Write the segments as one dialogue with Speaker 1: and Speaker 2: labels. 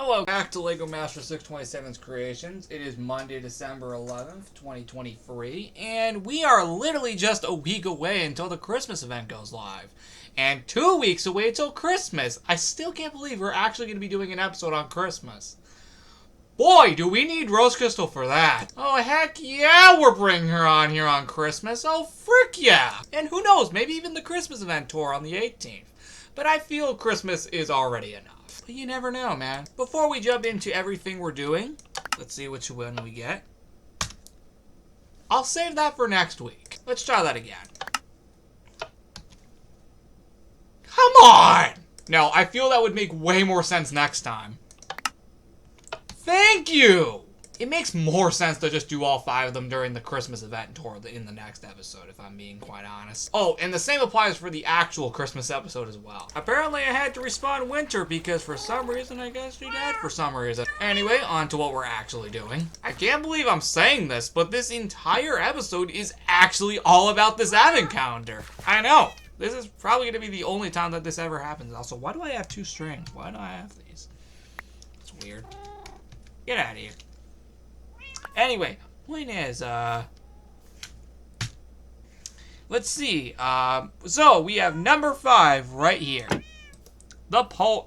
Speaker 1: Hello, back to Legomaster627's Creations. It is Monday, December 11th, 2023, and we are literally just a week away until the Christmas event goes live. And 2 weeks away till Christmas. I still can't believe we're actually going to be doing an episode on Christmas. Boy, do we need Rose Crystal for that. Oh, heck yeah, we're bringing her on here on Christmas. Oh, frick yeah. And who knows, maybe even the Christmas event tour on the 18th. But I feel Christmas is already enough. But you never know, man. Before we jump into everything we're doing, let's see which one we get. I'll save that for next week. Let's try that again. Come on! No, I feel that would make way more sense next time. Thank you! It makes more sense to just do all 5 of them during the Christmas event tour in the next episode, if I'm being quite honest. Oh, and the same applies for the actual Christmas episode as well. Apparently I had to respawn Winter because for some reason I guess she died for some reason. Anyway, on to what we're actually doing. I can't believe I'm saying this, but this entire episode is actually all about this advent calendar. I know. This is probably going to be the only time that this ever happens. Also, why do I have 2 strings? Why do I have these? It's weird. Get out of here. Anyway, point is, let's see. So we have number 5 right here. Oh,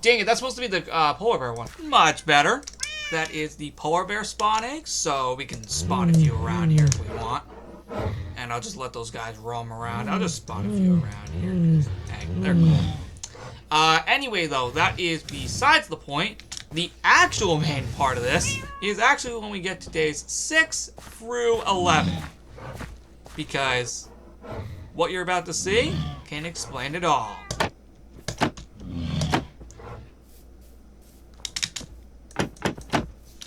Speaker 1: dang it, that's supposed to be the polar bear one. Much better. That is the polar bear spawn egg, so we can spawn a few around here if we want. And I'll just let those guys roam around. I'll just spawn a few around here. Dang, they're cool. Anyway, though, that is besides the point. The actual main part of this is actually when we get to days 6 through 11. Because what you're about to see can explain it all.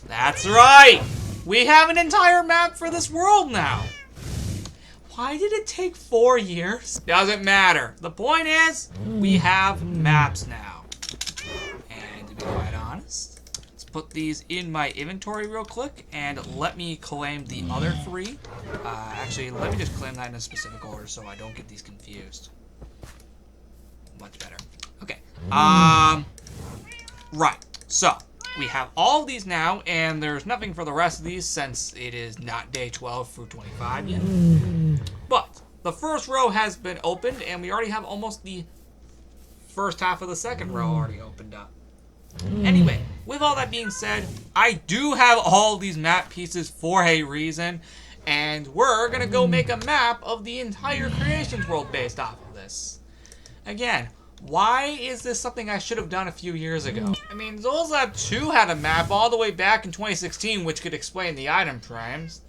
Speaker 1: That's right! We have an entire map for this world now. Why did it take 4 years? Doesn't matter. The point is, we have maps now. And to be quite honest, let's put these in my inventory real quick and let me claim the other 3. Actually, let me just claim that in a specific order so I don't get these confused. Much better. Okay. Right. So, we have all of these now, and there's nothing for the rest of these since it is not day 12 through 25 yet. But the first row has been opened, and we already have almost the first half of the second row already opened up. Anyway, with all that being said, I do have all these map pieces for a reason, and we're going to go make a map of the entire Creations world based off of this. Again, why is this something I should have done a few years ago? I mean, Zolzab 2 had a map all the way back in 2016 which could explain the item primes,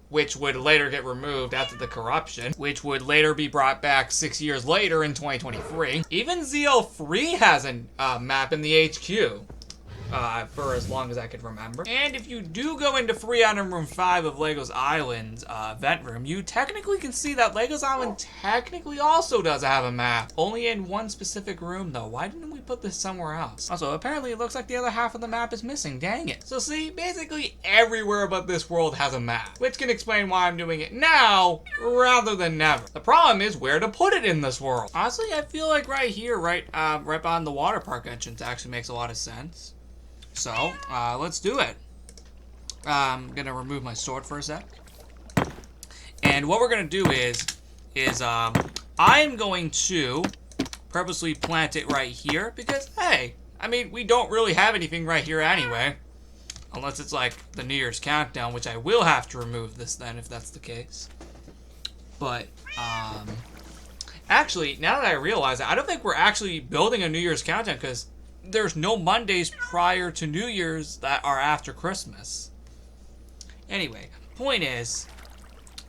Speaker 1: which would later get removed after the corruption, which would later be brought back 6 years later in 2023. Even ZL3 has a map in the HQ. For as long as I could remember. And if you do go into free item room 5 of Lego's Island's event room, you technically can see that Lego's Island technically also does have a map. Only in one specific room though. Why didn't we put this somewhere else? Also, apparently it looks like the other half of the map is missing. Dang it. So see, basically everywhere but this world has a map. Which can explain why I'm doing it now rather than never. The problem is where to put it in this world. Honestly, I feel like right here, right behind the water park entrance actually makes a lot of sense. So, let's do it. I'm gonna remove my sword for a sec. And what we're gonna do is I'm going to purposely plant it right here because, hey, I mean, we don't really have anything right here anyway. Unless it's like the New Year's countdown, which I will have to remove this then if that's the case. But, actually, now that I realize it, I don't think we're actually building a New Year's countdown because there's no Mondays prior to New Year's that are after Christmas. Anyway, point is,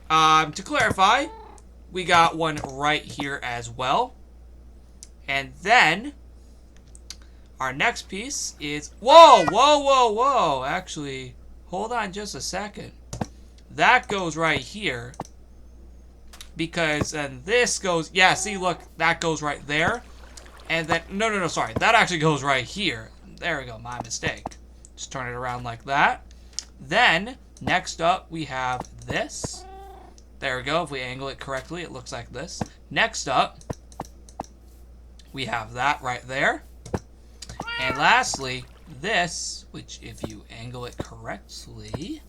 Speaker 1: to clarify, we got one right here as well. And then, our next piece is, whoa, actually, hold on just a second. That goes right here. Because then this goes, yeah, see, look, that goes right there. And then, no, sorry. That actually goes right here. There we go, my mistake. Just turn it around like that. Then, next up, we have this. There we go. If we angle it correctly, it looks like this. Next up, we have that right there. And lastly, this, which if you angle it correctly,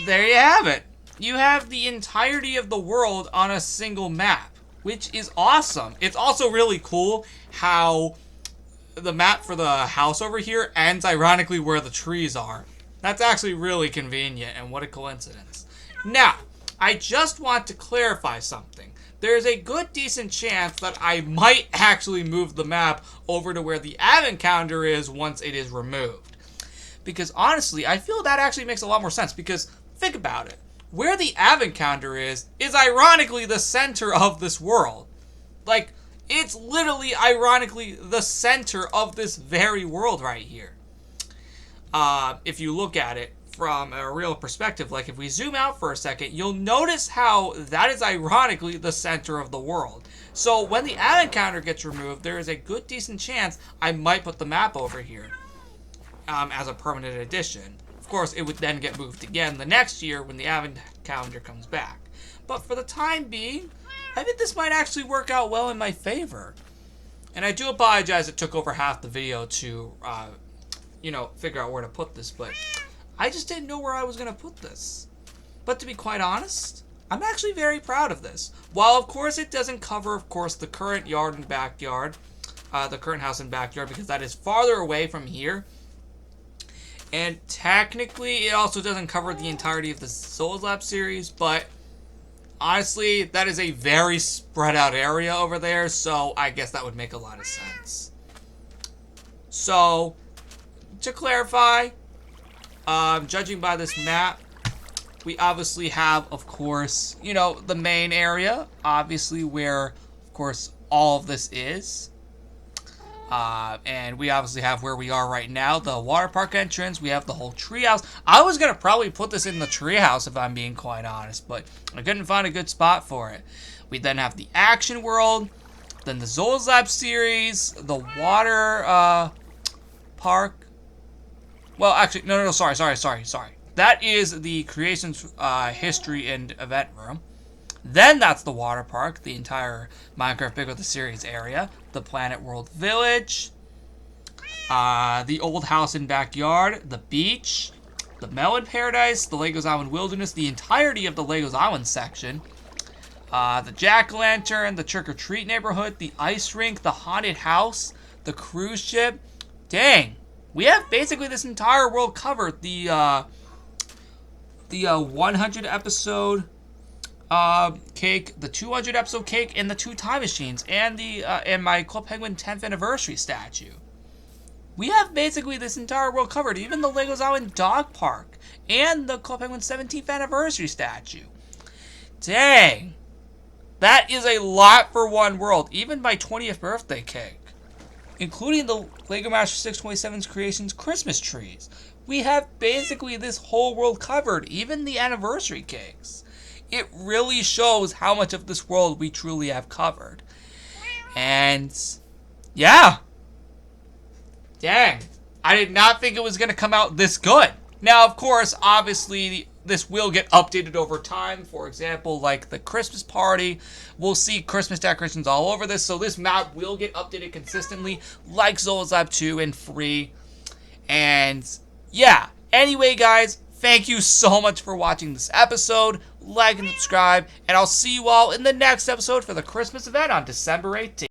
Speaker 1: there you have it. You have the entirety of the world on a single map, which is awesome. It's also really cool how the map for the house over here ends ironically where the trees are. That's actually really convenient, and what a coincidence. Now, I just want to clarify something. There's a good decent chance that I might actually move the map over to where the advent calendar is once it is removed. Because honestly, I feel that actually makes a lot more sense, because think about it. Where the advent calendar is ironically the center of this world. Like, it's literally ironically the center of this very world right here. If you look at it from a real perspective, like if we zoom out for a second, you'll notice how that is ironically the center of the world. So when the advent calendar gets removed, there is a good decent chance I might put the map over here as a permanent addition. Of course, it would then get moved again the next year when the advent calendar comes back. But for the time being, I think this might actually work out well in my favor. And I do apologize it took over half the video to, figure out where to put this, but I just didn't know where I was going to put this. But to be quite honest, I'm actually very proud of this. While, of course, it doesn't cover, of course, the current yard and backyard, the current house and backyard, because that is farther away from here. And technically, it also doesn't cover the entirety of the Souls Lab series, but honestly, that is a very spread out area over there, so I guess that would make a lot of sense. So, to clarify, judging by this map, we obviously have, of course, the main area, obviously where, of course, all of this is. And we obviously have where we are right now, the water park entrance. We have the whole treehouse. I was going to probably put this in the treehouse if I'm being quite honest, but I couldn't find a good spot for it. We then have the action world, then the Souls Lab series, the water park. Well, actually, no, sorry. That is the creations, history, and event room. Then that's the water park, the entire Minecraft Big with the Series area, the Planet World Village, the old house and backyard, the beach, the Melon Paradise, the Legos Island Wilderness, the entirety of the Legos Island section, the Jack-o'-lantern, the trick-or-treat neighborhood, the ice rink, the haunted house, the cruise ship. Dang, we have basically this entire world covered. The 100 episode cake, the 200 episode cake, and the 2 time machines, and the and my Club Penguin 10th anniversary statue. We have basically this entire world covered, even the Legos Island Dog Park, and the Club Penguin 17th anniversary statue. Dang, that is a lot for one world, even my 20th birthday cake, including the Legomaster627's Creations Christmas trees. We have basically this whole world covered, even the anniversary cakes. It really shows how much of this world we truly have covered. And, yeah. Dang. I did not think it was going to come out this good. Now, of course, obviously, this will get updated over time. For example, like the Christmas party. We'll see Christmas decorations all over this. So this map will get updated consistently, like Souls Lab 2 and 3. And, yeah. Anyway, guys, thank you so much for watching this episode. Like and subscribe, and I'll see you all in the next episode for the Christmas event on December 18th.